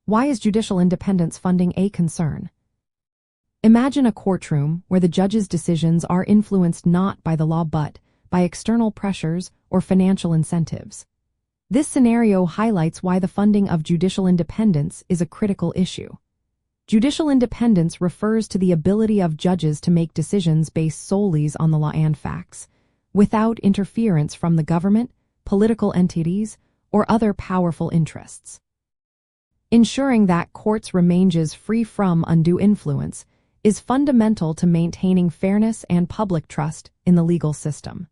Why is judicial independence funding a concern? Imagine a courtroom where the judge's decisions are influenced not by the law but by external pressures or financial incentives. This scenario highlights why the funding of judicial independence is a critical issue. Judicial independence refers to the ability of judges to make decisions based solely on the law and facts, without interference from the government, political entities, or other powerful interests. Ensuring that courts remain free from undue influence is fundamental to maintaining fairness and public trust in the legal system.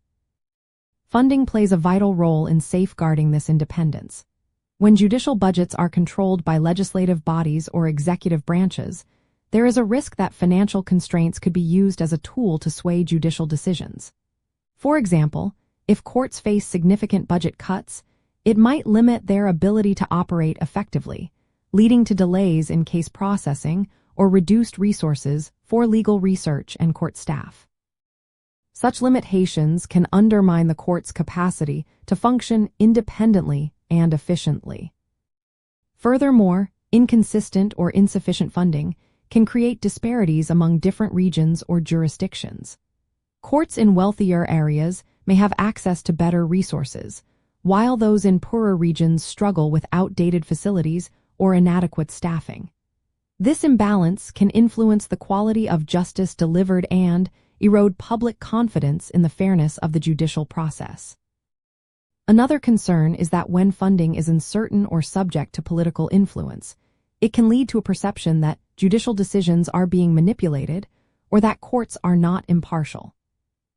Funding plays a vital role in safeguarding this independence. When judicial budgets are controlled by legislative bodies or executive branches, there is a risk that financial constraints could be used as a tool to sway judicial decisions. For example, if courts face significant budget cuts, it might limit their ability to operate effectively, leading to delays in case processing or reduced resources for legal research and court staff. Such limitations can undermine the court's capacity to function independently and efficiently. Furthermore, inconsistent or insufficient funding can create disparities among different regions or jurisdictions. Courts in wealthier areas may have access to better resources, while those in poorer regions struggle with outdated facilities or inadequate staffing. This imbalance can influence the quality of justice delivered and erode public confidence in the fairness of the judicial process. Another concern is that when funding is uncertain or subject to political influence, it can lead to a perception that judicial decisions are being manipulated or that courts are not impartial.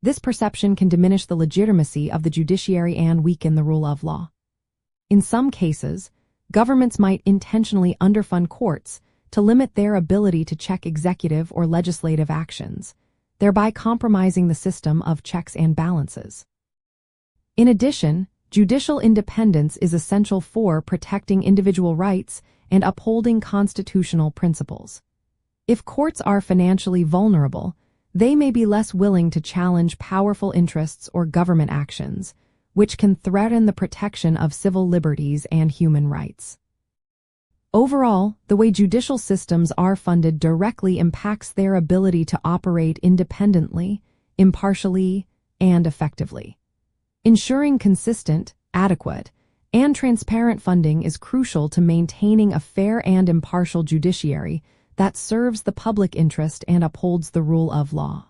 This perception can diminish the legitimacy of the judiciary and weaken the rule of law. In some cases, governments might intentionally underfund courts to limit their ability to check executive or legislative actions, thereby compromising the system of checks and balances. In addition, judicial independence is essential for protecting individual rights and upholding constitutional principles. If courts are financially vulnerable, they may be less willing to challenge powerful interests or government actions, which can threaten the protection of civil liberties and human rights. Overall, the way judicial systems are funded directly impacts their ability to operate independently, impartially, and effectively. Ensuring consistent, adequate, and transparent funding is crucial to maintaining a fair and impartial judiciary that serves the public interest and upholds the rule of law.